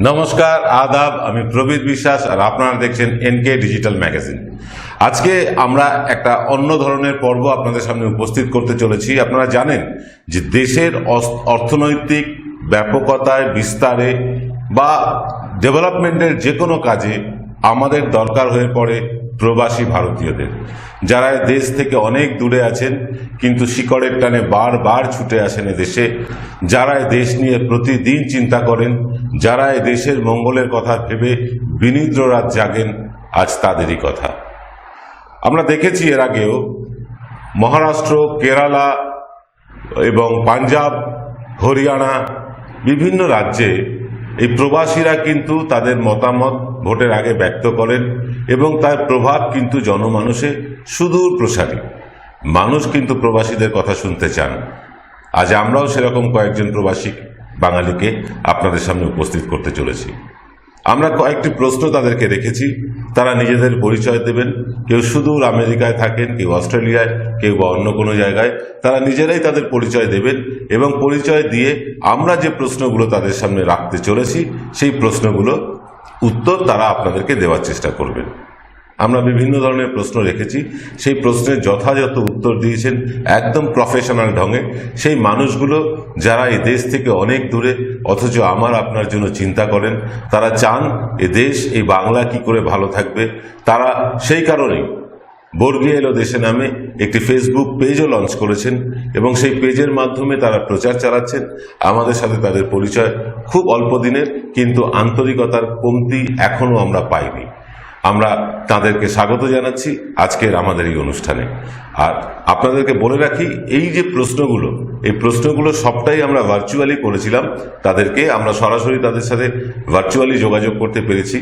নমস্কার, আদাব। আমি প্রবীর বিশ্বাস আর আপনারা দেখছেন এনকে ডিজিটাল ম্যাগাজিন। আজকে আমরা একটা অন্য ধরনের পর্ব আপনাদের সামনে উপস্থিত করতে চলেছি। আপনারা জানেন যে দেশের অর্থনৈতিক ব্যাপকতায়, বিস্তারে বা ডেভেলপমেন্টের যে কোনো কাজে আমাদের দরকার হয়ে পড়ে প্রবাসী ভারতীয়দের, যারা দেশ থেকে অনেক দূরে আছেন কিন্তু শিকড়ের টানে বারবার ছুটে আসেন দেশে, যারা দেশ নিয়ে প্রতিদিন চিন্তা করেন, যারা দেশের মঙ্গলের কথা ভেবে বিনিদ্র রাত জাগেন, আজ তাদেরই কথা। আমরা দেখেছি এর আগেও মহারাষ্ট্র, কেরালা এবং পাঞ্জাব, হরিয়ানা বিভিন্ন রাজ্যে এই প্রবাসীরা কিন্তু তাদের মতামত ভোটের আগে ব্যক্ত করেন এবং তার প্রভাব কিন্তু জনমানুষে সুদূর প্রসারী। মানুষ কিন্তু প্রবাসীদের কথা শুনতে চান। আজ আমরাও সেরকম কয়েকজন প্রবাসী বাঙালিকে আপনাদের সামনে উপস্থিত করতে চলেছি। আমরা কয়েকটি প্রশ্ন তাদেরকে রেখেছি, তারা নিজেদের পরিচয় দেবেন। কেউ সুদূর আমেরিকায় থাকেন, কেউ অস্ট্রেলিয়ায়, কেউ বা অন্য কোনো জায়গায়। তারা নিজেরাই তাদের পরিচয় দেবেন এবং পরিচয় দিয়ে আমরা যে প্রশ্নগুলো তাদের সামনে রাখতে চলেছি সেই প্রশ্নগুলো উত্তর তারা আপনাদেরকে দেওয়ার চেষ্টা করবেন। আমরা বিভিন্ন ধরনের প্রশ্ন রেখেছি, সেই প্রশ্নের যথাযথ উত্তর দিয়েছেন একদম প্রফেশনাল ঢঙে সেই মানুষগুলো, যারা এই দেশ থেকে অনেক দূরে অথচ আমার আপনার জন্য চিন্তা করেন। তারা চান এ দেশ, এই বাংলা কি করে ভালো থাকবে। তারা সেই কারণেই বর্গিয়ে এলো দেশে নামে একটি ফেসবুক পেজও লঞ্চ করেছেন এবং সেই পেজের মাধ্যমে তারা প্রচার চালাচ্ছেন। আমাদের সাথে তাদের পরিচয় খুব অল্প দিনের, কিন্তু আন্তরিকতার কমতি এখনো আমরা পাইনি। আমরা তাদেরকে স্বাগত জানাচ্ছি আজকের আমাদের এই অনুষ্ঠানে। আর আপনাদেরকে বলে রাখি, এই যে প্রশ্নগুলো, এই প্রশ্নগুলো সবটাই আমরা ভার্চুয়ালি করেছিলাম। তাদেরকে আমরা সরাসরি তাদের সাথে ভার্চুয়ালি যোগাযোগ করতে পেরেছি,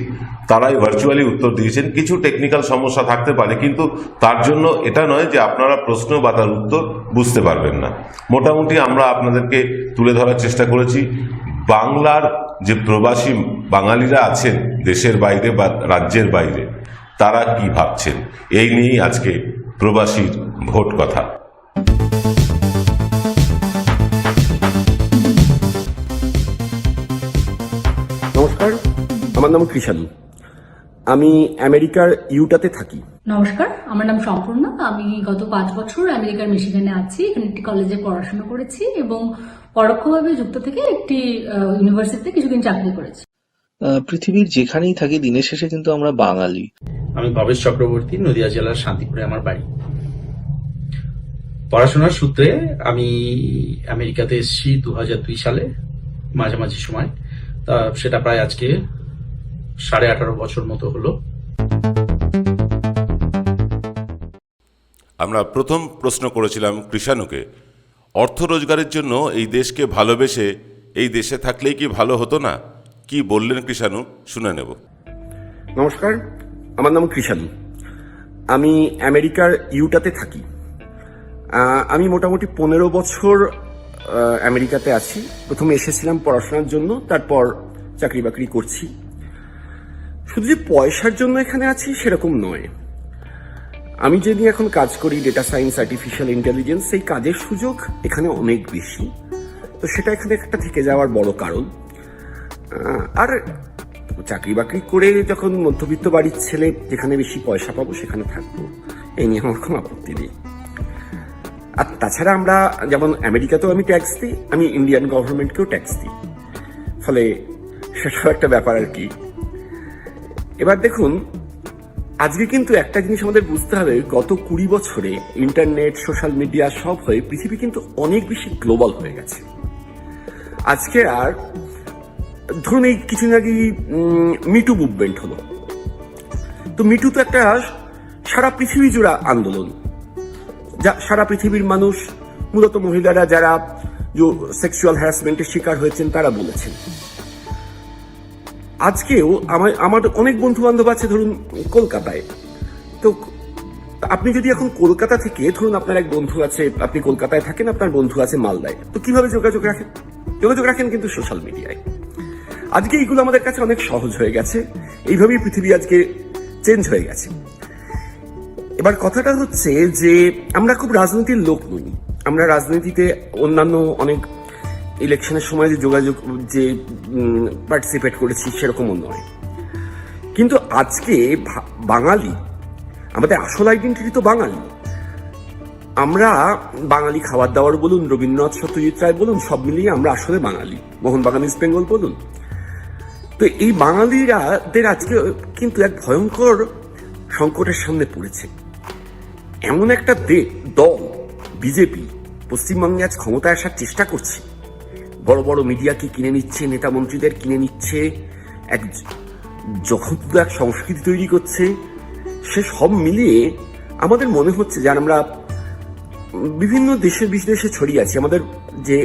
তারাই ভার্চুয়ালি উত্তর দিয়েছেন। কিছু টেকনিক্যাল সমস্যা থাকতে পারে, কিন্তু তার জন্য এটা নয় যে আপনারা প্রশ্ন বা তার উত্তর বুঝতে পারবেন না। মোটামুটি আমরা আপনাদেরকে তুলে ধরার চেষ্টা করেছি বাংলার যে প্রবাসী বাঙালিরা আছেন দেশের বাইরে বা রাজ্যের বাইরে, তারা কি ভাবছেন। এই নিয়েই আজকে প্রবাসীর ভোট কথা। নমস্কার, আমার নাম কৃষাণু। আমি আমেরিকার ইউটাতে থাকি। নমস্কার, আমার নাম সম্পূর্ণা। আমি গত 5 বছর আমেরিকার মিশিগানে আছি। এখানে একটি কলেজে পড়াশোনা করেছি এবং পরোক্ষভাবে যুক্ত থেকে একটি ইউনিভার্সিটিতে কিছুদিন চাকরি করেছি। পৃথিবীর যেখানেই থাকি দিনের শেষে কিন্তু আমরা বাঙালি। আমি ভবেশ চক্রবর্তী, নদিয়া জেলার শান্তিপুরে আমার বাড়ি। পড়াশোনার সূত্রে আমি আমেরিকাতে এসেছি 2002 সালে মাঝামাঝি সময়। তা সেটা প্রায় আজকে 18.5 বছর মতো হলো। আমরা প্রথম প্রশ্ন করেছিলাম কৃষাণুকে, অর্থ রোজগারের জন্য এই দেশকে ভালোবেসে এই দেশে থাকলেই কি ভালো হতো না? কি বললেন কৃষাণু, শুনে নেব। নমস্কার, আমার নাম কৃষাণু। আমি আমেরিকার ইউটাতে থাকি। আমি মোটামুটি 15 বছর আমেরিকাতে আছি। প্রথমে এসেছিলাম পড়াশোনার জন্য, তারপর চাকরি বাকরি করছি। শুধু যে পয়সার জন্য এখানে আছি সেরকম নয়। আমি যে নিয়ে এখন কাজ করি, ডেটা সায়েন্স, আর্টিফিশিয়াল ইন্টেলিজেন্স, সেই কাজের সুযোগ এখানে অনেক বেশি। তো সেটা এখানে একটা থেকে যাওয়ার বড় কারণ। আর চাকরি বাকরি করে যখন মধ্যবিত্ত বাড়ির ছেলে যেখানে বেশি পয়সা পাবো সেখানে থাকবো, এই নিয়ে আমার কোনো আপত্তি নেই। আর তাছাড়া আমরা যেমন আমেরিকাতেও আমি ট্যাক্স দিই, আমি ইন্ডিয়ান গভর্নমেন্টকেও ট্যাক্স দিই, ফলে সেটাও একটা ব্যাপার আর কি। এবার দেখুন, আজকে কিন্তু একটা জিনিস আমাদের বুঝতে হবে, গত 20 বছরে ইন্টারনেট, সোশ্যাল মিডিয়া সব হয়ে পৃথিবী কিন্তু অনেক বেশি গ্লোবাল হয়ে গেছে। আজকে আর ধরুন এই কিছুদিন আগে মিটু মুভমেন্ট হলো, তো মিটু তো একটা সারা পৃথিবী জুড়ে আন্দোলন, যা সারা পৃথিবীর মানুষ, মূলত মহিলারা যারা সেক্সুয়াল হ্যারাসমেন্টের শিকার হয়েছেন তারা বলেছেন। আজকেও আমার অনেক বন্ধু বান্ধব আছে ধরুন কলকাতায়। তো আপনি যদি এখন কলকাতা থেকে, ধরুন আপনার এক বন্ধু আছে, আপনি কলকাতায় থাকেন, আপনার বন্ধু আছে মালদায়, তো কিভাবে যোগাযোগ রাখেন? যোগাযোগ রাখেন কিন্তু সোশ্যাল মিডিয়ায়। আজকে এইগুলো আমাদের কাছে অনেক সহজ হয়ে গেছে। এইভাবেই পৃথিবী আজকে চেঞ্জ হয়ে গেছে। এবার কথাটা হচ্ছে যে আমরা খুব রাজনীতির লোক নই। আমরা রাজনীতিতে অন্যান্য অনেক ইলেকশনের সময় যে যোগাযোগ যে পার্টিসিপেট করেছি সেরকমও নয়। কিন্তু আজকে বাঙালি, আমাদের আসল আইডেন্টিটি তো বাঙালি। আমরা বাঙালি খাবার দাবার বলুন, রবীন্দ্রনাথ সত্যজিৎ রায় বলুন, সব মিলিয়ে আমরা আসলে বাঙালি, মোহনবাগান ইস্ট বেঙ্গল বলুন। তো এই বাঙালিরাদের আজকে কিন্তু এক ভয়ঙ্কর সংকটের সামনে পড়েছে। এমন একটা দল বিজেপি পশ্চিমবঙ্গে আজ ক্ষমতায় আসার চেষ্টা করছে, বড় বড় মিডিয়াকে কিনে নিচ্ছে, নেতা মন্ত্রীদের কিনে নিচ্ছে, এক জঘন্য এক সংস্কৃতি তৈরি করছে। সে সব মিলিয়ে আমাদের মনে হচ্ছে যে আমরা বিভিন্ন দেশে বিদেশে ছড়িয়ে আছি, আমাদের যে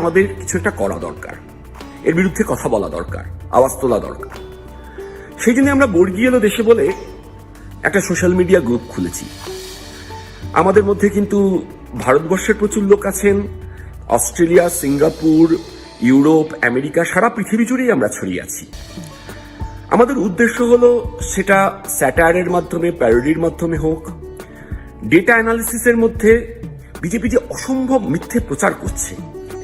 আমাদের কিছু একটা করা দরকার, এর বিরুদ্ধে কথা বলা দরকার, আওয়াজ তোলা দরকার। সেই জন্য আমরা বর্গীয় দেশে বলে একটা সোশ্যাল মিডিয়া গ্রুপ খুলেছি। আমাদের মধ্যে কিন্তু ভারতবর্ষের প্রচুর লোক আছেন, অস্ট্রেলিয়া, সিঙ্গাপুর, ইউরোপ, আমেরিকা, সারা পৃথিবী জুড়েই আমরা ছড়িয়ে আছি। আমাদের উদ্দেশ্য হলো সেটা স্যাটায়ারের মাধ্যমে, প্যারোডির মাধ্যমে হোক, ডেটা অ্যানালিসিসের মধ্যে বিজেপি যে অসম্ভব মিথ্যে প্রচার করছে,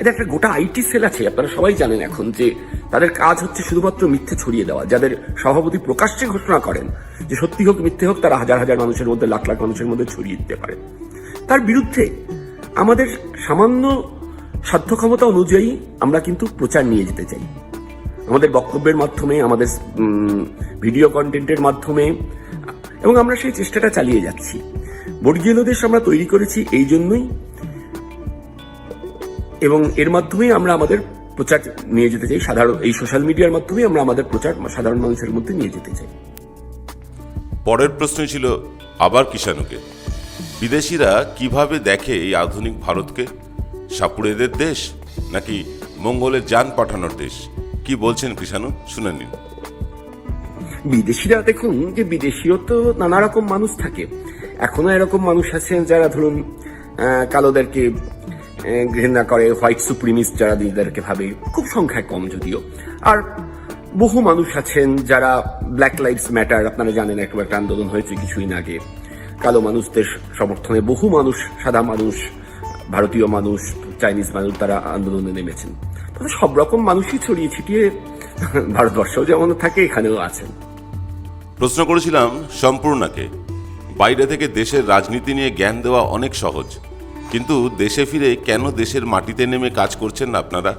এটা একটা গোটা আইটি সেল আছে, আপনারা সবাই জানেন এখন, যে তাদের কাজ হচ্ছে শুধুমাত্র মিথ্যে ছড়িয়ে দেওয়া। যাদের সভাপতি প্রকাশ্যে ঘোষণা করেন যে সত্যি হোক মিথ্যে হোক, তারা হাজার হাজার মানুষের মধ্যে, লাখ লাখ মানুষের মধ্যে ছড়িয়ে দিতে পারে। তার বিরুদ্ধে আমাদের সামান্য সাধ্য ক্ষমতা অনুযায়ী আমরা কিন্তু প্রচার নিয়ে যেতে চাই, আমাদের বক্তব্যের মাধ্যমে, আমাদের ভিডিও কন্টেন্টের মাধ্যমে, এবং আমরা সেই চেষ্টাটা চালিয়ে যাচ্ছি। বর্গীয় দেশ আমরা তৈরি করেছি এই জন্যই, এবং এর মাধ্যমেই আমরা আমাদের প্রচার নিয়ে যেতে চাই। সাধারণ এই সোশ্যাল মিডিয়ার মাধ্যমে আমরা আমাদের প্রচার সাধারণ মানুষের মধ্যে নিয়ে যেতে চাই। পরের প্রশ্ন ছিল আবার কিষাণুকে, বিদেশিরা কিভাবে দেখে এই আধুনিক ভারতকে? সাপুড়েদের দেশ নাকি মঙ্গলের যান পাঠানোর দেশ? কি বলছেন কিষাণু, শুনে নিন। বিদেশিরা দেখুন, যে বিদেশিও তো নানা রকম মানুষ থাকে। এখনো এরকম মানুষ আছেন যারা ধরুন কালোদেরকে ঘৃণা করে, হোয়াইট সুপ্রিমিস্ট যারা নিজেদেরকে ভাবে, খুব সংখ্যায় কম যদিও। আর বহু মানুষ আছেন যারা ব্ল্যাক লাইভস ম্যাটার, আপনারা জানেন একটা আন্দোলন হয়েছে কিছুদিন আগে, কালো মানুষদের সমর্থনে বহু মানুষ, সাদা মানুষ, ভারতীয় মানুষ, চাইনিজ মানুষ, তারা আন্দোলনে নেমেছেন। তাহলে সব রকম মানুষই ছড়িয়ে ছিটিয়ে ভারতবর্ষেও যেমন থাকে, এখানেও আছেন। প্রশ্ন করেছিলাম সম্পূর্ণাকে, বাইরে থেকে দেশের রাজনীতি নিয়ে জ্ঞান দেওয়া অনেক সহজ, কিন্তু দেশে ফিরে কেন দেশের মাটিতে নেমে কাজ করছেন না আপনারা?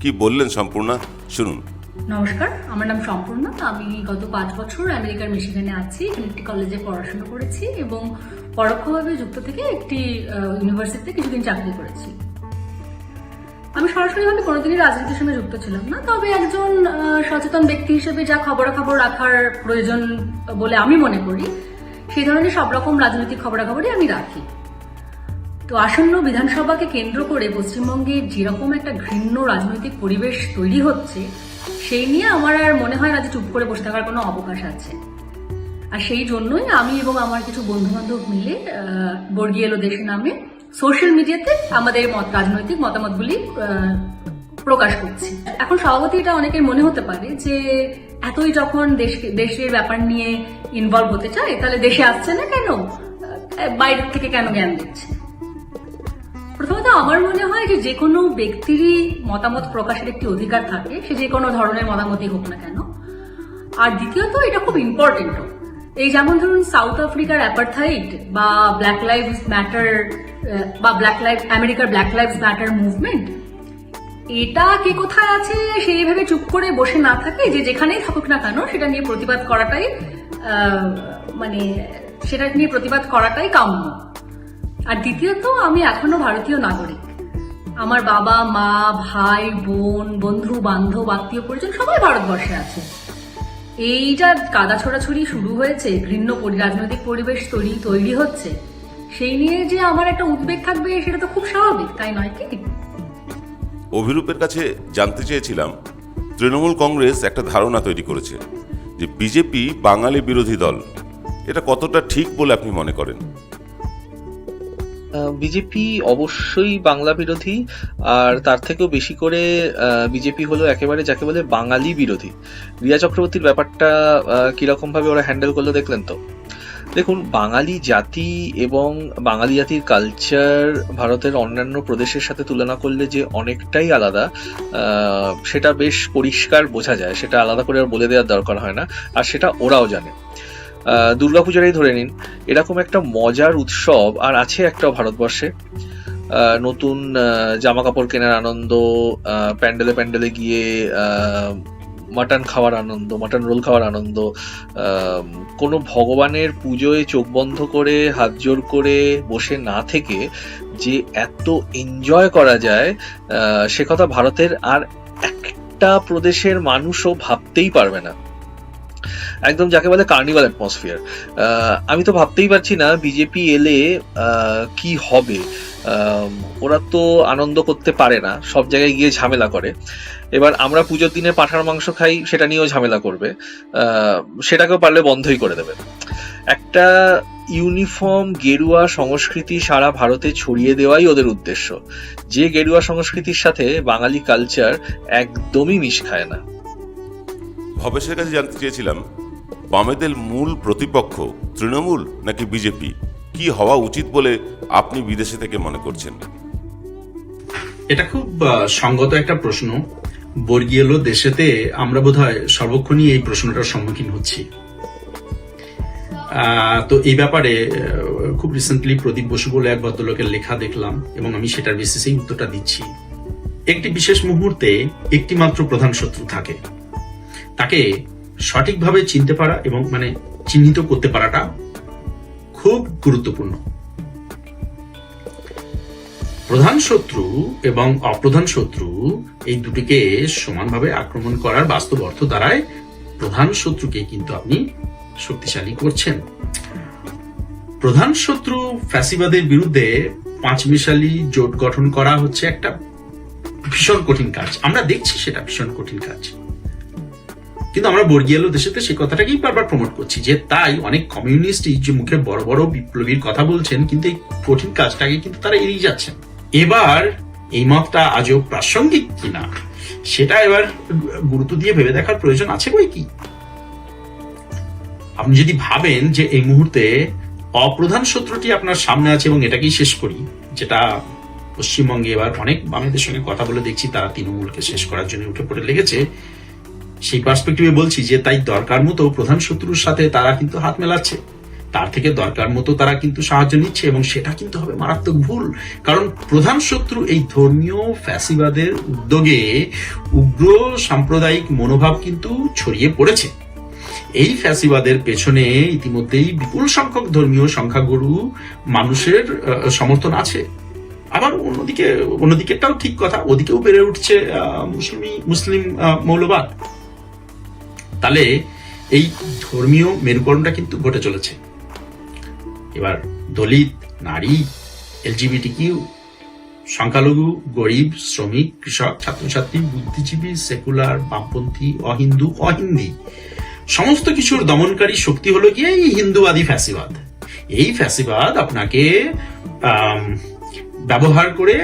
কি বললেন সম্পূর্ণা, শুনুন। নমস্কার, আমার নাম সম্পূর্ণা। আমি গত 5 বছর আমেরিকার মিশিগানে আছি, এখানে একটি কলেজে পড়াশোনা করেছি এবং পরোক্ষভাবে যুক্ত থেকে একটি ইউনিভার্সিটিতে কিছুদিন চাকরি করেছি। আমি সরাসরিভাবে কোনোদিনই রাজনীতির সঙ্গে যুক্ত ছিলাম না, তবে একজন সচেতন ব্যক্তি হিসেবে যা খবরাখবর রাখার প্রয়োজন বলে আমি মনে করি, সেই ধরনের সব রকম রাজনৈতিক খবরাখবরই আমি রাখি। তো আসন্ন বিধানসভাকে কেন্দ্র করে পশ্চিমবঙ্গে যেরকম একটা ঘৃণ্য রাজনৈতিক পরিবেশ তৈরি হচ্ছে, সেই নিয়ে আমার আর মনে হয় না যে চুপ করে বসে থাকার কোনো অবকাশ আছে। আর সেই জন্যই আমি এবং আমার কিছু বন্ধু বান্ধব মিলে বর্গীয় দেশ নামে সোশ্যাল মিডিয়াতে আমাদের রাজনৈতিক মতামতগুলি প্রকাশ করছি। এখন সভাপতি এটা অনেকের মনে হতে পারে যে এতই যখন দেশের ব্যাপার নিয়ে ইনভলভ হতে চায়, তাহলে দেশে আসছে না কেন, বাইরের থেকে কেন জ্ঞান দিচ্ছে? প্রথমত আমার মনে হয় যে কোনো ব্যক্তিরই মতামত প্রকাশের একটি অধিকার থাকে, সে যে কোনো ধরনের মতামতই হোক না কেন। আর দ্বিতীয়ত এটা খুব ইম্পর্টেন্ট। এই যেমন ধরুন সাউথ আফ্রিকার অ্যাপারথাইড বা ব্ল্যাক লাইভস ম্যাটার বা আমেরিকার ব্ল্যাক লাইভস ম্যাটার মুভমেন্ট, এটা কে কোথায় আছে সেইভাবে চুপ করে বসে না থাকে, যে যেখানেই থাকুক না কেন সেটা নিয়ে প্রতিবাদ করাটাই কাম্য। আর দ্বিতীয়ত আমি এখনো ভারতীয় নাগরিক, আমার বাবা মা, ভাই বোন, বন্ধু বান্ধব, আত্মীয় পরিজন সবাই ভারতবর্ষে আছে। এই যা কাদা ছোড়াছুড়ি শুরু হয়েছে, ঘৃণ্য রাজনৈতিক পরিবেশ তৈরি হচ্ছে, সেই নিয়ে যে আমার একটা উদ্বেগ থাকবে সেটা তো খুব স্বাভাবিক, তাই নয় কি? অভিরূপের কাছে জানতে চেয়েছিলাম, তৃণমূল কংগ্রেস একটা ধারণা তৈরি করেছে যে বিজেপি বাঙালি বিরোধী দল, এটা কতটা ঠিক বলে আপনি মনে করেন? বিজেপি অবশ্যই বাংলা বিরোধী, আর তার থেকেও বেশি করে বিজেপি হলো একেবারে যাকে বলে বাঙালি বিরোধী। রিয়া চক্রবর্তীর ব্যাপারটা কিরকম ভাবে ওরা হ্যান্ডেল করলো দেখলেন তো। দেখুন, বাঙালি জাতি এবং বাঙালি জাতির কালচার ভারতের অন্যান্য প্রদেশের সাথে তুলনা করলে যে অনেকটাই আলাদা, সেটা বেশ পরিষ্কার বোঝা যায়। সেটা আলাদা করে আর বলে দেওয়ার দরকার হয় না, আর সেটা ওরাও জানে। দুর্গাপূজাটাই ধরে নিন, এরকম একটা মজার উৎসব আর আছে একটা ভারতবর্ষে। নতুন জামা কাপড় কেনার আনন্দ, প্যান্ডেলে প্যান্ডেলে গিয়ে মাটন খাওয়ার আনন্দ, মাটন রোল খাওয়ার আনন্দ, কোনো ভগবানের পুজোয় চোখ বন্ধ করে হাত জোর করে বসে না থেকে যে এত এনজয় করা যায়, সে কথা ভারতের আর একটা প্রদেশের মানুষও ভাবতেই পারবে না। একদম যাকে বলে কার্নিভাল অ্যাটমসফিয়ার। আমি তো ভাবতেই পারছি না বিজেপি এলে কি হবে। ওরা তো আনন্দ করতে পারে না, সব জায়গায় গিয়ে ঝামেলা করে। এবার আমরা পুজোর দিনে পাঁঠার মাংস খাই, সেটা নিয়েও ঝামেলা করবে, সেটাকেও পারলে বন্ধই করে দেবে। একটা ইউনিফর্ম গেরুয়া সংস্কৃতি সারা ভারতে ছড়িয়ে দেওয়াই ওদের উদ্দেশ্য, যে গেরুয়া সংস্কৃতির সাথে বাঙালি কালচার একদমই মিশ খায় না। ভবেশের কাছে জানতে চেয়েছিলাম, বামেদের মূল প্রতিপক্ষ তৃণমূল নাকি বিজেপি? কি হওয়া উচিত বলে আপনি বিদেশে থেকে মনে করছেন? এটা খুব সঙ্গত একটা প্রশ্ন। বর্গীয় দেশেতে আমরা বোধহয় সর্বক্ষণই এই প্রশ্নটার সম্মুখীন হচ্ছি। তো এই ব্যাপারে খুব রিসেন্টলি প্রদীপ বসু বলে এক ভদ্রলোকের লেখা দেখলাম এবং আমি সেটার বেসিসেই উত্তরটা দিচ্ছি। একটি বিশেষ মুহূর্তে একটি মাত্র প্রধান শত্রু থাকে, তাকে সঠিকভাবে চিনতে পারা এবং চিহ্নিত করতে পারাটা খুব গুরুত্বপূর্ণ। প্রধান শত্রু এবং অপ্রধান শত্রু এই দুটিকে সমানভাবে আক্রমণ করার বাস্তব অর্থ দ্বারায় প্রধান শত্রুকে কিন্তু আপনি শক্তিশালী করছেন। প্রধান শত্রু ফ্যাসিবাদের বিরুদ্ধে পাঁচমিশালি জোট গঠন করা হচ্ছে একটা ভীষণ কঠিন কাজ। আমরা দেখছি সেটা ভীষণ কঠিন কাজ, কিন্তু আমরা বর্গীয় দেশেতে সেই কথাটাকেই বারবার প্রমোট করছি, যে তাই অনেক কমিউনিস্টই যে মুখে বড় বড় বিপ্লবীর কথা বলছেন, কিন্তু এই কঠিন কাজটাকে কিন্তু তারা এড়িয়ে যাচ্ছেন। এবার এই মতটা আজও প্রাসঙ্গিক কিনা সেটা এবার গুরুত্ব দিয়ে ভেবে দেখার প্রয়োজন আছে বই কি। আপনি যদি ভাবেন যে এই মুহূর্তে অপ্রধান শত্রুটি আপনার সামনে আছে এবং এটাকেই শেষ করি, যেটা পশ্চিমবঙ্গে এবার অনেক বামেদের সঙ্গে কথা বলে দেখছি তারা তৃণমূলকে শেষ করার জন্য উঠে পড়ে লেগেছে, সেই পার্সপেক্টিভে বলছি যে তাই দরকার মতো প্রধান শত্রুর সাথে তারা কিন্তু হাত মেলাচ্ছে, তার থেকে দরকার মতো তারা কিন্তু সাহায্য নিচ্ছে, এবং সেটা কিন্তু হবে মারাত্মক ভুল। কারণ প্রধান শত্রু এই ধর্মীয় ফ্যাসিবাদের উদ্যোগে উগ্র সাম্প্রদায়িক মনোভাব কিন্তু ছড়িয়ে পড়েছে। এই ফ্যাসিবাদের পেছনে ইতিমধ্যেই বিপুল সংখ্যক ধর্মীয় সংখ্যাগুরু মানুষের সমর্থন আছে। আবার অন্যদিকেটাও ঠিক কথা, ওদিকেও বেড়ে উঠছে মুসলিম মৌলবাদ। তাহলে এই ধর্মীয় মেরুকরণটা কিন্তু ঘটে চলেছে। এবার দলিত, নারী, এলজিবিটিকিউ, সংখ্যালঘু, গরিব, শ্রমিক, কৃষক, ছাত্রছাত্রী, বুদ্ধিজীবী, সেকুলার, বামপন্থী, অহিন্দু, অহিন্দি, সমস্ত কিছুর দমনকারী শক্তি হলো গিয়ে এই হিন্দুবাদী ফ্যাসিবাদ। এই ফ্যাসিবাদ আপনাকে ব্যবহার করে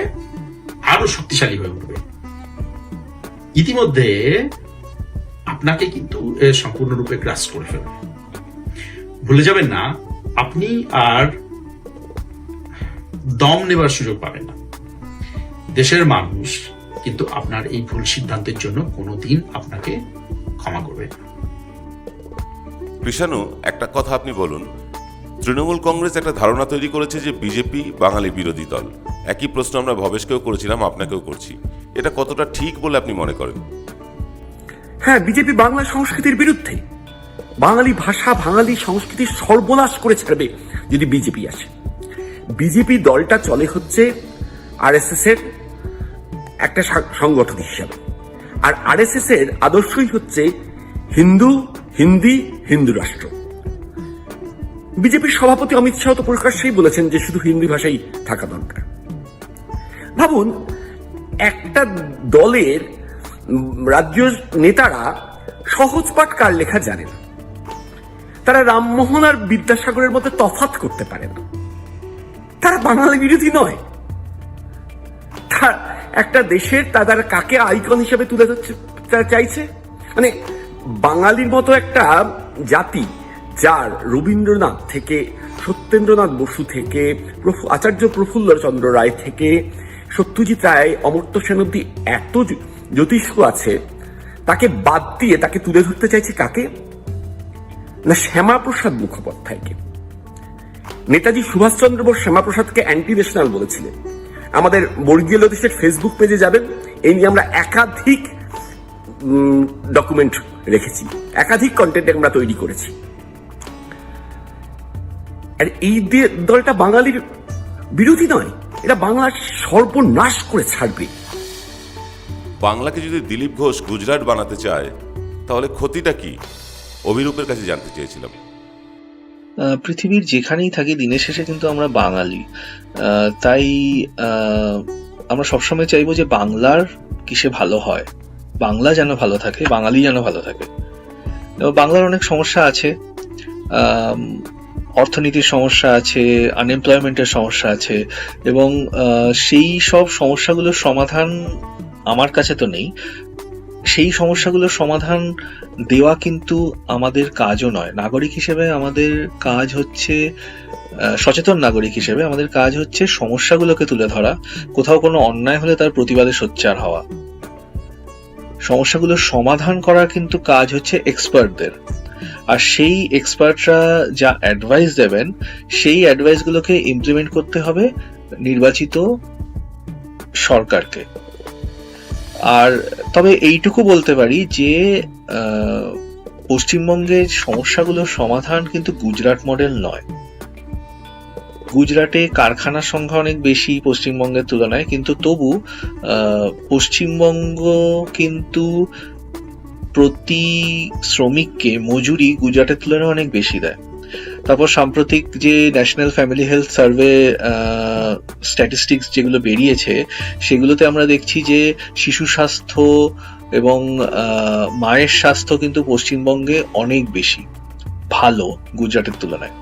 আরো শক্তিশালী হয়ে উঠবে। ইতিমধ্যে আপনাকে কিন্তু সম্পূর্ণরূপে গ্রাস করে ফেলবে। ভুলে যাবেন না, আপনি আর দম নেবার সুযোগ পাবেন না। দেশের মানুষ কিন্তু আপনার এই ভুল সিদ্ধান্তের জন্য কোনোদিন আপনাকে ক্ষমা করবে না। কৃষাণু, একটা কথা আপনি বলুন, তৃণমূল কংগ্রেস একটা ধারণা তৈরি করেছে যে বিজেপি বাঙালি বিরোধী দল। একই প্রশ্ন আমরা ভবেশকেও করেছিলাম, আপনাকেও করছি, এটা কতটা ঠিক বলে আপনি মনে করেন? হ্যাঁ, বিজেপি বাংলা সংস্কৃতির বিরুদ্ধে, বাঙালি ভাষা, বাঙালি সংস্কৃতির সর্বনাশ করে ছাড়বে যদি বিজেপি আসে। বিজেপি দলটা চলে হচ্ছে আরএসএস এর একটা সংগঠন হিসাবে, আর আরএসএস এর আদর্শই হচ্ছে হিন্দু রাষ্ট্র। বিজেপির সভাপতি অমিত শাহ তো প্রকাশ্যেই বলেছেন যে শুধু হিন্দি ভাষাই থাকা দরকার। ভাবুন, একটা দলের রাজ্য নেতারা সহজ পাঠ কার লেখা জানে না, তারা রামমোহন আর বিদ্যাসাগরের মধ্যে তফাৎ করতে পারে না, তারা বাঙালি বিরোধী নয়। একটা দেশের তাদের কাকে আইকন হিসেবে তুলে ধরতে চাইছে, বাঙালির মতো একটা জাতি যার রবীন্দ্রনাথ থেকে, সত্যেন্দ্রনাথ বসু থেকে, আচার্য প্রফুল্ল চন্দ্র রায় থেকে সত্যজিৎ রায়, অমর্ত্য সেন অব্দি এত জ্যোতিষ্ক আছে, তাকে বাদ দিয়ে তাকে তুলে ধরতে চাইছে কাকে? না, শ্যামাপ্রসাদ মুখোপাধ্যায়কে। নেতাজি সুভাষচন্দ্র বোস শ্যামাপ্রসাদকে অ্যান্টি ন্যাশনাল বলেছিলেন। আমাদের বর্গীয় দেশের ফেসবুক পেজে যাবেন, এই নিয়ে আমরা একাধিক ডকুমেন্ট রেখেছি, একাধিক কন্টেন্ট আমরা তৈরি করেছি। আর এই দলটা বাঙালির বিরোধী নয়, এটা বাংলার সর্বনাশ করে ছাড়বে। বাংলাকে যদি দিলীপ ঘোষ গুজরাট বানাতে চায় তাহলে ক্ষতিটা কি? অভিরূপের কাছে জানতে চেয়েছিলাম। পৃথিবীর যেখানেই থাকি দিনের শেষে কিন্তু আমরা বাঙালি, তাই আমরা সবসময় চাইবো যে বাংলার কিসে ভালো হয়, বাংলা যেন ভালো থাকে, বাঙালি যেন ভালো থাকে। বাংলার অনেক সমস্যা আছে, অর্থনীতির সমস্যা আছে, আনএমপ্লয়মেন্টের সমস্যা আছে, এবং সেই সব সমস্যাগুলোর সমাধান আমার কাছে তো নেই। সেই সমস্যাগুলোর সমাধান দেওয়া কিন্তু আমাদের কাজও নয়। নাগরিক হিসেবে আমাদের কাজ হচ্ছে, সচেতন নাগরিক হিসেবে আমাদের কাজ হচ্ছে সমস্যাগুলোকে তুলে ধরা, কোথাও কোনো অন্যায় হলে তার প্রতিবাদে সোচ্চার হওয়া। সমস্যাগুলোর সমাধান করা কিন্তু কাজ হচ্ছে এক্সপার্টদের, আর সেই এক্সপার্টরা যা অ্যাডভাইস দেবেন সেই অ্যাডভাইসগুলোকে ইমপ্লিমেন্ট করতে হবে নির্বাচিত সরকারকে। আর তবে এইটুকু বলতে পারি যে পশ্চিমবঙ্গের সমস্যাগুলোর সমাধান কিন্তু গুজরাট মডেল নয়। গুজরাটে কারখানার সংখ্যা অনেক বেশি পশ্চিমবঙ্গের তুলনায়, কিন্তু তবু পশ্চিমবঙ্গ কিন্তু প্রতি শ্রমিককে মজুরি গুজরাটের তুলনায় অনেক বেশি দেয়। তারপর সাম্প্রতিক যে national family health survey statistics যেগুলো বেরিয়েছে, সেগুলোতে আমরা দেখছি যে শিশু স্বাস্থ্য এবং মায়ের স্বাস্থ্য কিন্তু পশ্চিমবঙ্গে অনেক বেশি ভালো গুজরাটের তুলনায়।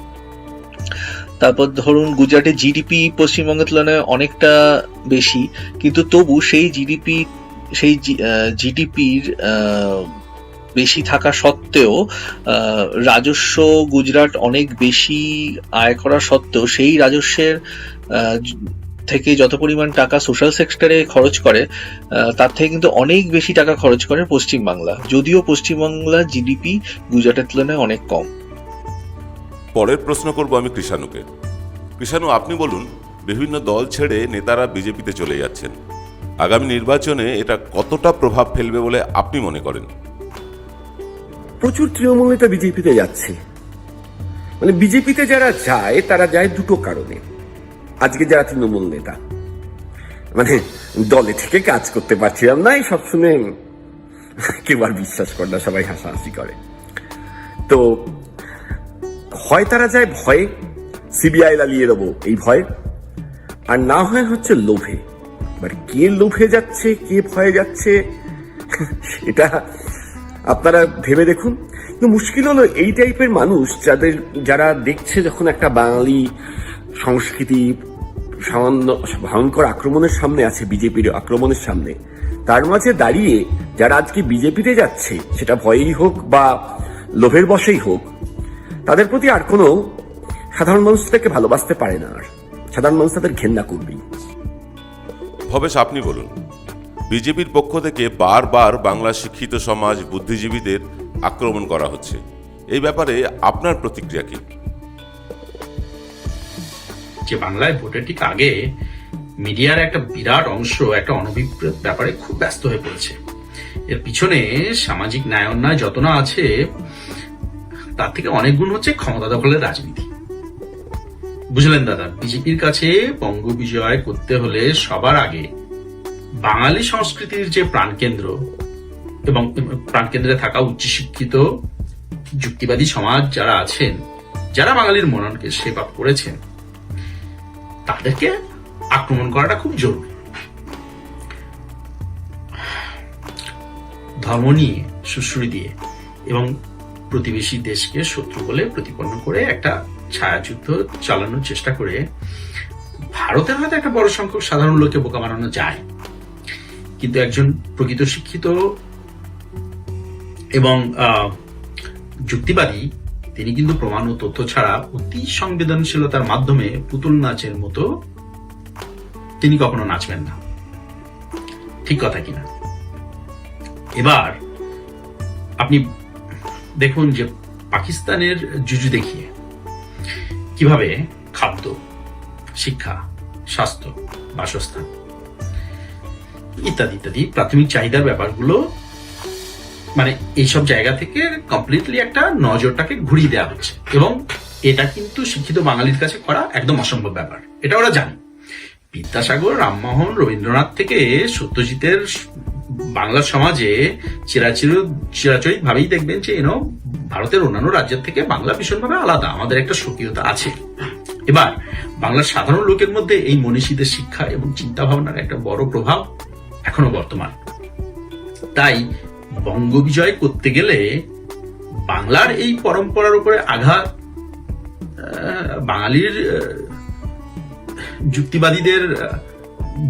তারপর ধরুন গুজরাটে জিডিপি পশ্চিমবঙ্গের তুলনায় অনেকটা বেশি, কিন্তু তবু সেই জিডিপির বেশি থাকা সত্ত্বেও রাজস্ব গুজরাট অনেক বেশি আয় করা সত্ত্বেও সেই রাজস্বের থেকে যত পরিমাণ টাকা সোশ্যাল সেক্টরে খরচ করে তার থেকে কিন্তু অনেক বেশি টাকা খরচ করে পশ্চিমবাংলা, যদিও পশ্চিমবাংলার জিডিপি গুজরাটের তুলনায় অনেক কম। পরের প্রশ্ন করব আমি কৃষাণুকে। কৃষাণু, আপনি বলুন, বিভিন্ন দল ছেড়ে নেতারা বিজেপিতে চলে যাচ্ছেন, আগামী নির্বাচনে এটা কতটা প্রভাব ফেলবে বলে আপনি মনে করেন? প্রচুর তৃণমূল নেতা বিজেপিতে যাচ্ছে। মানে বিজেপিতে যারা যায় তারা যায় দুটো কারণে। আজকে যারা তৃণমূল নেতা, মানে দলে থেকে কাজ করতে পারছিলাম না, সব শুনে কেউ আর বিশ্বাস করে না, সবাই হাসাহাসি করে। তো হয় তারা যায় ভয়ে, সিবিআই লালিয়ে দেবো এই ভয়ে, আর না হয় হচ্ছে লোভে। এবার কে লোভে যাচ্ছে কে ভয়ে যাচ্ছে সেটা আপনারা ভেবে দেখুন। কিন্তু মুশকিল হলো এই টাইপের মানুষ যারা দেখছে যখন একটা বাঙালি সংস্কৃতি সামান্য ভয়ঙ্কর আক্রমণের সামনে আছে, বিজেপির আক্রমণের সামনে, তার মাঝে দাঁড়িয়ে যারা আজকে বিজেপিতে যাচ্ছে, সেটা ভয়েই হোক বা লোভের বশেই হোক, তাদের প্রতি আর কোনো সাধারণ মানুষ তাকে ভালোবাসতে পারে না, আর সাধারণ মানুষ তাদের ঘেন্না করবেই। ভবেশ, আপনি বলুন, বিজেপির পক্ষ থেকে বারবার বাংলার শিক্ষিত সমাজ, বুদ্ধিজীবীদের আক্রমণ করা হচ্ছে, এই ব্যাপারে আপনার প্রতিক্রিয়া কি? যে বাংলায় ভোটের ঠিক আগে মিডিয়ার একটা বিরাট অংশ একটা অনভিপ্রেত ব্যাপারে খুব ব্যস্ত হয়ে পড়েছে। এর পিছনে সামাজিক ন্যায় অন্যায় যত না আছে, তার থেকে অনেক গুণ হচ্ছে ক্ষমতা দখলের রাজনীতি। বুঝলেন দাদা, বিজেপির কাছে বঙ্গ বিজয় করতে হলে সবার আগে বাঙালি সংস্কৃতির যে প্রাণকেন্দ্র এবং প্রাণকেন্দ্রে থাকা উচ্চশিক্ষিত যুক্তিবাদী সমাজ যারা আছেন, যারা বাঙালির মননকে সেবা করেছেন, তাদেরকে আক্রমণ করাটা খুব জরুরি। ধর্ম নিয়ে সুশ্রী দিয়ে এবং প্রতিবেশী দেশকে শত্রু বলে প্রতিপন্ন করে একটা ছায়াযুদ্ধ চালানোর চেষ্টা করে ভারতের হয়তো একটা বড় সংখ্যক সাধারণ লোককে বোকা বানানো যায়, কিন্তু একজন প্রকৃত শিক্ষিত এবং যুক্তিবাদী তিনি কিন্তু প্রমাণ ও তথ্য ছাড়া অতি সংবেদনশীলতার মাধ্যমে পুতুল নাচের মতো তিনি কখনো নাচবেন না। ঠিক কথা কিনা? এবার আপনি দেখুন যে পাকিস্তানের জুজু দেখিয়ে কিভাবে খাদ্য, শিক্ষা, স্বাস্থ্য, বাসস্থান ইত্যাদি ইত্যাদি প্রাথমিক চাহিদার ব্যাপারগুলো মানে এইসব জায়গা থেকে কমপ্লিটলি একটা নজরটাকে ঘুরিয়ে দেওয়া হচ্ছে, এবং এটা কিন্তু শিক্ষিত বাঙালির কাছে করা একদম অসম্ভব ব্যাপার, এটা ওরা জানে। বিদ্যাসাগর, রামমোহন, রবীন্দ্রনাথ থেকে সত্যজিতের বাংলার সমাজে চিরাচরিত ভাবেই দেখবেন যে ভারতের অন্যান্য রাজ্যের থেকে বাংলা ভীষণভাবে আলাদা, আমাদের একটা স্বকীয়তা আছে। এবার বাংলার সাধারণ লোকের মধ্যে এই মনীষীদের শিক্ষা এবং চিন্তা ভাবনার একটা বড় প্রভাব এখনো বর্তমান। তাই বঙ্গবিজয় করতে গেলে বাংলার এই পরম্পরার উপরে আঘাত, বাঙালির যুক্তিবাদীদের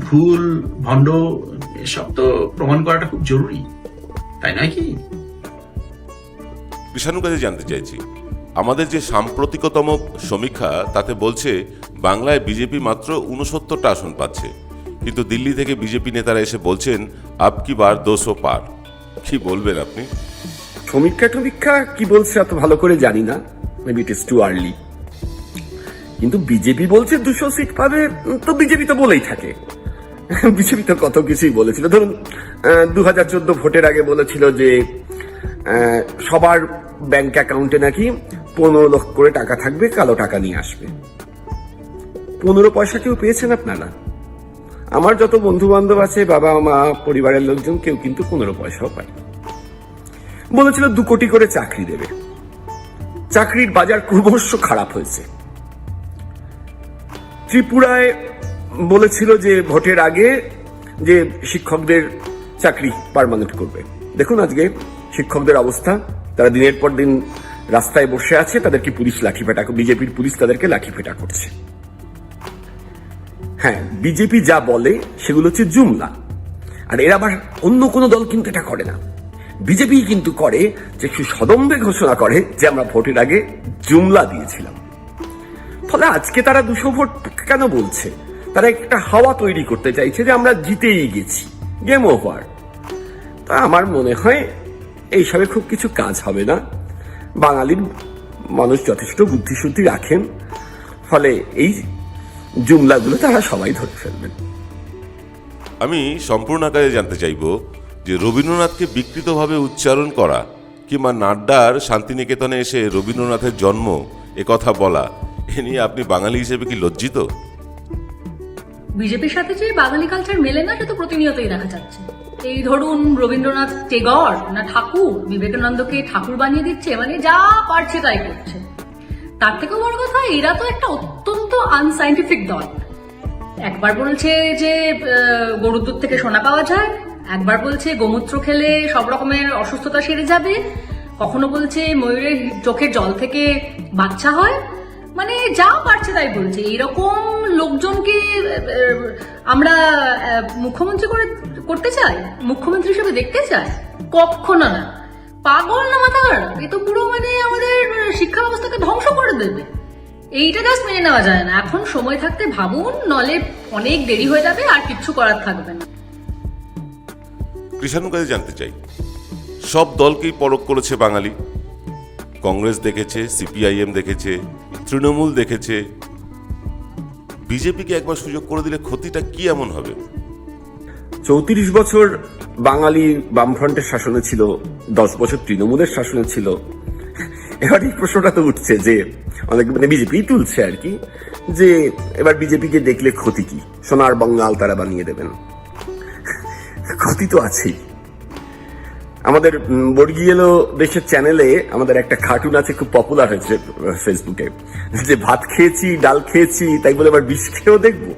ভুল, ভণ্ড, এসব তো প্রমাণ করাটা খুব জরুরি, তাই নয় কি? কৃষাণুর কাছে জানতে চাইছি, আমাদের যে সাম্প্রতিকতম সমীক্ষা তাতে বলছে বাংলায় বিজেপি মাত্র 69টা আসন পাচ্ছে, কিন্তু দিল্লি থেকে বিজেপি নেতারা এসে বলছেন আব কি বার 200 পার। কি বলবেন আপনি? সমীক্ষা কি বলছে এত ভালো করে জানি না, maybe it is too early. কিন্তু বিজেপি বলছে 200 সিট পাবে, তো বিজেপি তো বলেই থাকে। বিজেপি তো কত কিছুই বলেছিল। ধরুন 2014 ভোটের আগে বলেছিল যে সবার ব্যাংক অ্যাকাউন্টে নাকি 15 লক্ষ করে টাকা থাকবে, কালো টাকা নিয়ে আসবে। 15 পয়সা কেউ পেয়েছেন আপনারা? আমার যত বন্ধু বান্ধব আছে, বাবা মা, পরিবারের লোকজন, কেউ কিন্তু 15 পয়সাও পায়। বলেছিল 2 কোটি করে চাকরি দেবে। চাকরির বাজার ক্রমশ খারাপ হয়েছে। ত্রিপুরায় বলেছিল যে ভোটের আগে যে শিক্ষকদের চাকরি পার্মানেন্ট করবে। দেখুন আজকে শিক্ষকদের অবস্থা, তারা দিনের পর দিন রাস্তায় বসে আছে, তাদেরকে পুলিশ লাঠিপেটা, বিজেপির পুলিশ তাদেরকে লাঠিপেটা করছে। হ্যাঁ, বিজেপি যা বলে সেগুলো হচ্ছে জুমলা, আর এরা আবার অন্য কোনো দল কিন্তু এটা করে না। বিজেপি কিন্তু করে যে সদম্ভে ঘোষণা করে যে আমরা ভোটের আগে জুমলা দিয়েছিলাম। ফলে আজকে তারা 200 ভোট কেন বলছে? তারা একটা হাওয়া তৈরি করতে চাইছে যে আমরা জিতেই গেছি, গেম ওভার। তা আমার মনে হয় এইসবে খুব কিছু কাজ হবে না। বাঙালির মানুষ যথেষ্ট বুদ্ধিশুদ্ধি রাখেন, ফলে এই জুমলাগুলো তারা সবাই ধরে ফেলবেন। আমি সম্পূর্ণ আকারে জানতে চাইব যে রবীন্দ্রনাথকে বিকৃতভাবে উচ্চারণ করা কিংবা নাড্ডার শান্তিনিকেতনে এসে রবীন্দ্রনাথের জন্ম কথা বলা, এ নিয়ে আপনি বাঙালি হিসেবে কি লজ্জিত? বিজেপির সাথে যে বাঙালি কালচার মেলে না, সেটা প্রতিনিয়তই দেখা যাচ্ছে। এই ধরুন রবীন্দ্রনাথ টেগর না ঠাকুর, বিবেকানন্দকে ঠাকুর বানিয়ে দিচ্ছে, মানে যা পারছে তাই করছে। তার থেকেও বড় কথা, এরা তো একটা অত্যন্ত আনসাইন্টিফিক দল। একবার বলছে যে গরুর দুধ থেকে সোনা পাওয়া যায়, একবার বলছে গোমূত্র খেলে সব রকমের অসুস্থতা সেরে যাবে, কখনো বলছে ময়ূরের চোখের জল থেকে বাচ্চা হয়, মানে যা পারছে তাই বলছে। এরকম লোকজনকে আমরা মুখ্যমন্ত্রী করতে চাই, মুখ্যমন্ত্রী হিসেবে দেখতে চাই? কখনো না। পাগল না মাথার, এ তো পুরো মানে আমাদের শিক্ষা ব্যবস্থাকে ধ্বংস করে দেবে। এইটা জাস্ট মেনে নেওয়া যায় না। এখন সময় থাকতে ভাবুন, নলে অনেক দেরি হয়ে যাবে, আর কিচ্ছু করার থাকবে না। কৃষাণুর কাছে জানতে চাই, সব দলকেই পরখ করেছে বাঙালি। কংগ্রেস দেখেছে, সিপিআইএম দেখেছে, তৃণমূল দেখেছে। বিজেপিকে একবার সুযোগ করে দিলে ক্ষতিটা কি এমন হবে? 34 বছর বাঙালি বামফ্রন্টের শাসনে ছিল, 10 বছর তৃণমূলের শাসনে ছিল। এবার এই প্রশ্নটা তো উঠছে যে অনেক, মানে বিজেপি তুলছে আর কি, যে এবার বিজেপিকে দেখলে ক্ষতি কি? সোনার বাঙ্গাল তারা বানিয়ে দেবেন। ক্ষতি তো আছেই। আমাদের বর্গিয়েলো দেশের চ্যানেলে আমাদের একটা কার্টুন আছে, খুব পপুলার হয়েছে ফেসবুকে, যে ভাত খেয়েছি, ডাল খেয়েছি, তাই বলে এবার বিষ খেয়েও দেখবো।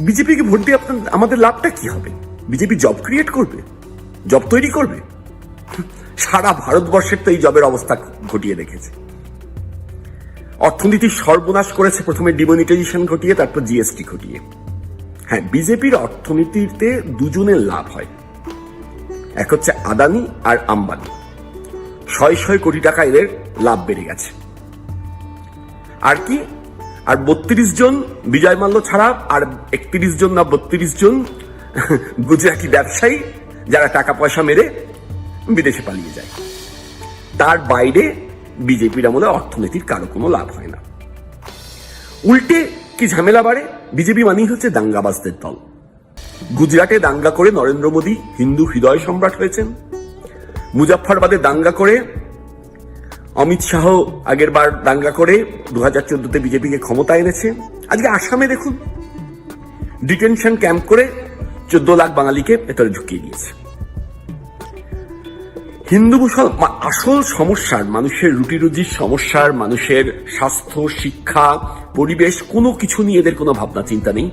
বিজেপিকে ভোট দিয়ে আমাদের লাভটা কি হবে? বিজেপি জব ক্রিয়েট করবে, জব তৈরি করবে? সারা ভারতবর্ষের তো এই জবের অবস্থা ঘটিয়ে দেখেছে। অর্থনীতির সর্বনাশ করেছে, প্রথমে ডিমনিটাইজেশন ঘটিয়ে, তারপর জিএসটি ঘটিয়ে। হ্যাঁ, বিজেপির অর্থনীতিতে দুজনের লাভ হয়, এক হচ্ছে আদানি আর আম্বানি। শয়ে শয়ে কোটি টাকা এদের লাভ বেড়ে গেছে। আর কি, আর 32 জন বিজয় মাল্য ছাড়া আর 31 জন না 32 জন গুজরাটি ব্যবসায়ী যারা টাকা পয়সা মেরে বিদেশে পালিয়ে যায়। তার বাইরে বিজেপির আমলে অর্থনীতির কারো কোনো লাভ হয় না। উল্টে কি ঝামেলা বাড়ে? বিজেপি মানেই হচ্ছে দাঙ্গাবাজদের দল। গুজরাটে দাঙ্গা করে নরেন্দ্র মোদী হিন্দু হৃদয় সম্রাট হয়েছেন। মুজাফফরবাদে দাঙ্গা করে অমিত শাহ আগের বার দাঙ্গা করে 2014-তে বিজেপিকে ক্ষমতা এনেছে। আজকে আসামে দেখুন, ডিটেনশন ক্যাম্প করে 14 লাখ বাঙালিকে ভেতরে ঢুকিয়ে দিয়েছে। হিন্দু মুসলমান আসল সমস্যার, মানুষের রুটি রুজির সমস্যার, মানুষের স্বাস্থ্য, শিক্ষা, পরিবেশ, কোনো কিছু নিয়ে এদের কোনো ভাবনা চিন্তা নেই।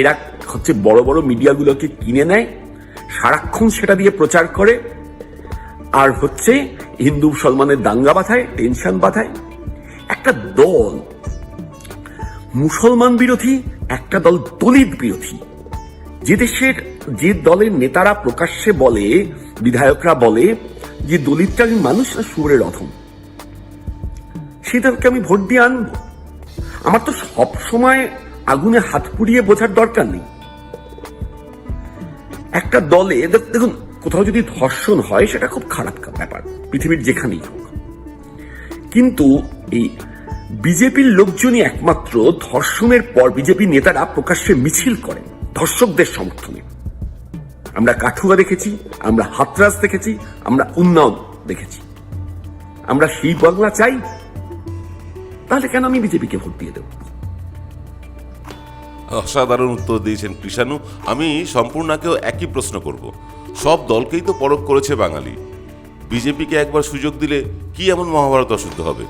এরা হচ্ছে বড় বড় মিডিয়াগুলোকে কিনে নেয়, সারাক্ষণ সেটা দিয়ে প্রচার করে, আর হচ্ছে হিন্দু মুসলমানের দাঙ্গা বাঁধায়, টেনশন বাঁধায়। একটা দল মুসলমান বিরোধী, একটা দল দলিত বিরোধী। যে দলের নেতারা প্রকাশ্যে বলে, বিধায়করা বলে যে দলিতটা মানুষ না সুরের অধম, সেই দলকে আমি ভোট দিয়ে আনবো। আমার তো সব সময় আগুনে হাত পুড়িয়ে বোঝার দরকার নেই। একটা দলে দেখুন, কোথাও যদি ধর্ষণ হয় সেটা খুব খারাপ ব্যাপার, পৃথিবীর যেখানেই হোক। কিন্তু এই বিজেপির লোকজনই একমাত্র ধর্ষণের পর বিজেপি নেতারা প্রকাশ্যে মিছিল করেন ধর্ষকদের সমর্থনে। আমরা কাঠুয়া দেখেছি, আমরা হাতরাস দেখেছি, আমরা উন্নাও দেখেছি। আমরা সেই বাংলা চাই? তাহলে কেন আমি বিজেপিকে ভোট দিয়ে দেব? অসাধারণ উত্তর দিয়েছেন কৃষাণু। আমি সম্পূর্ণাকেও একই প্রশ্ন করব। সব দলকেই তো পরখ করেছে বাঙালি, বিজেপিকে একবার সুযোগ দিলে কি এমন মহাভারত অশুদ্ধ হবে?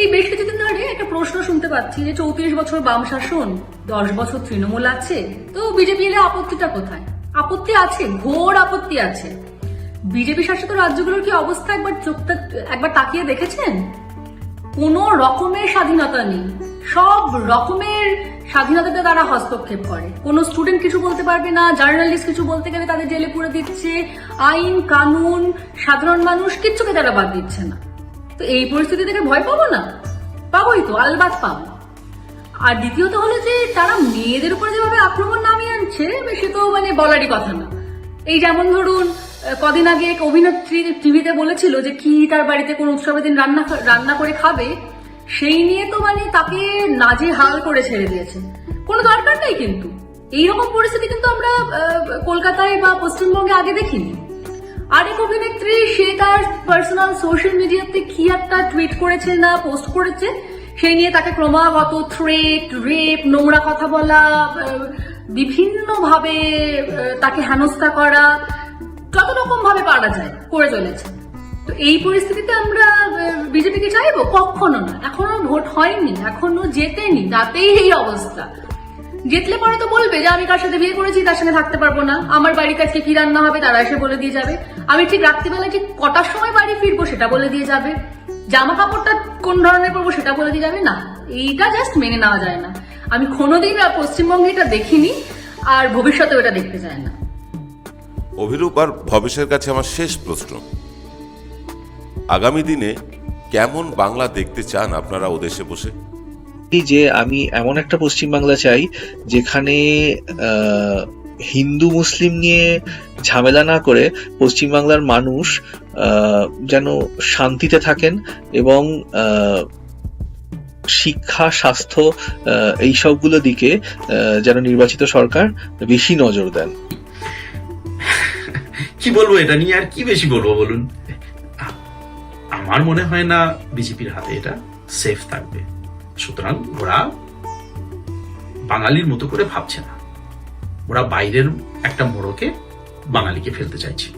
এই বেশ কিছুদিন ধরে একটা প্রশ্ন শুনতে পাচ্ছি যে 34 বছর বাম শাসন, 10 বছর তৃণমূল আছে, তো বিজেপি এলে আপত্তিটা কোথায়? আপত্তি আছে, ঘোর আপত্তি আছে। বিজেপি শাসিত রাজ্যগুলোর কি অবস্থা একবার তাকিয়ে দেখেছেন? কোন রকমের স্বাধীনতা নেই, সব রকমের স্বাধীনতাতে তারা হস্তক্ষেপ করে। কোন স্টুডেন্ট কিছু বলতে পারবে না, জার্নালিস্ট কিছু বলতে গেলে তাদের জেলে পুরে দিচ্ছে, আইন কানুন সাধারণ মানুষ কিচ্ছুকে তারা বাদ দিচ্ছে না। তো এই পরিস্থিতি থেকে ভয় পাবো না? পাবোই তো, আলবাত পাবো। আর দ্বিতীয়ত হলো যে তারা মেয়েদের উপর যেভাবে আক্রমণ নামিয়ে আনছে, সে তো মানে বলারই কথা না। এই যেমন ধরুন, কদিন আগে এক অভিনেত্রী টিভিতে বলেছিল যে কি তার বাড়িতে কোন উৎসবের দিন রান্না করে খাবে, সেই নিয়ে তো মানে তাকে নাজেহাল করে ছেড়ে দিয়েছে। কোনো দরকার নেই। কিন্তু এইরকম পরিস্থিতি কিন্তু আমরা কলকাতায় বা পশ্চিমবঙ্গে আগে দেখিনি। আরেক অভিনেত্রী, সে তার পার্সোনাল সোশ্যাল মিডিয়াতে কি একটা টুইট করেছে না পোস্ট করেছে, সেই নিয়ে তাকে ক্রমাগত থ্রেট, রেপ, নোংরা কথা বলা, বিভিন্ন ভাবে তাকে হেনস্থা করা, যত রকম ভাবে পারা যায় করে চলেছে। তো এই পরিস্থিতিতে আমরা বিজেপিকে চাইবো? কখনো না। এখনো ভোট হয়নি, এখনো জেতেনি, তাতেই এই অবস্থা। জিতলে পরে তো বলবে যে আমি কার সাথে বিয়ে করেছি তার সঙ্গে থাকতে পারবো না, আমার বাড়ির কাছে কি রান্না হবে তারা এসে বলে দিয়ে যাবে, আমি ঠিক রাত্রিবেলা ঠিক কটার সময় বাড়ি ফিরবো সেটা বলে দিয়ে যাবে, জামা কাপড়টা কোন ধরনের পরবো সেটা বলে দিয়ে যাবে। না, এইটা জাস্ট মেনে নেওয়া যায় না। আমি কোনোদিন পশ্চিমবঙ্গে এটা দেখিনি, আর ভবিষ্যতে এটা দেখতে চাই না। অভিরূপ আর ভবিষ্যের কাছে আমার শেষ প্রশ্ন, আগামী দিনে কেমন বাংলা দেখতে চান আপনারা ও দেশে বসে? যে আমি এমন একটা পশ্চিমবাংলা চাই যেখানে হিন্দু মুসলিম নিয়ে ঝামেলা না করে পশ্চিমবাংলার মানুষ যেন শান্তিতে থাকেন এবং শিক্ষা, স্বাস্থ্য, এই সবগুলো দিকে যেন নির্বাচিত সরকার বেশি নজর দেন। কি বলবো এটা নিয়ে, আর কি বেশি বলবো বলুন? আমার মনে হয় না বিজেপির হাতে এটা সেফ থাকবে। সুতরাং ওরা বাঙালির মতো করে ভাবছে না, ওরা বাইরের একটা মোড়কে বাঙালিকে ফেলতে চাইছে।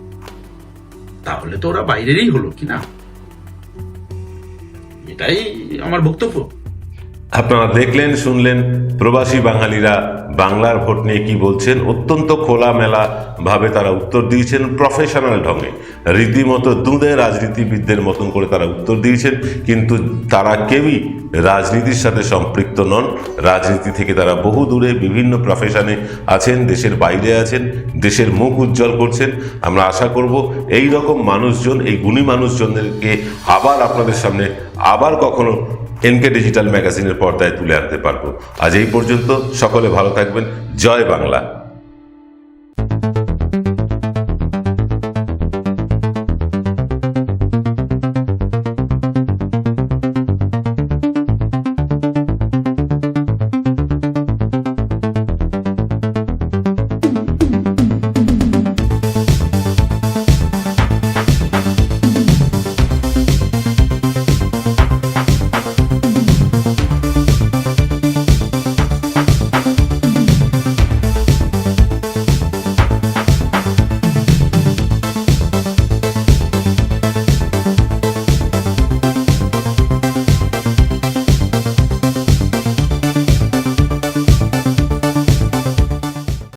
তাহলে তো ওরা বাইরেরই হলো কি না, এটাই আমার বক্তব্য। আপনারা দেখলেন, শুনলেন প্রবাসী বাঙালিরা বাংলার ভোট নিয়ে কি বলছেন। অত্যন্ত খোলামেলা ভাবে তারা উত্তর দিয়েছেন, প্রফেশনাল ঢঙে, রীতিমতো দুঁদে রাজনীতিবিদদের মতন করে তারা উত্তর দিয়েছেন। কিন্তু তারা কেউই রাজনীতির সাথে সম্পৃক্ত নন। রাজনীতি থেকে তারা বহু দূরে বিভিন্ন প্রফেশনে আছেন, দেশের বাইরে আছেন, দেশের মুখ উজ্জ্বল করছেন। আমরা আশা করব এই রকম মানুষজন, এই গুণী মানুষজনদেরকে আবার আপনাদের সামনে আবার কখনো এনকে ডিজিটাল ম্যাগাজিনের পর্দায় তুলে আনতে পারবো। আজ এই পর্যন্ত, সকলে ভালো থাকবেন। জয় বাংলা।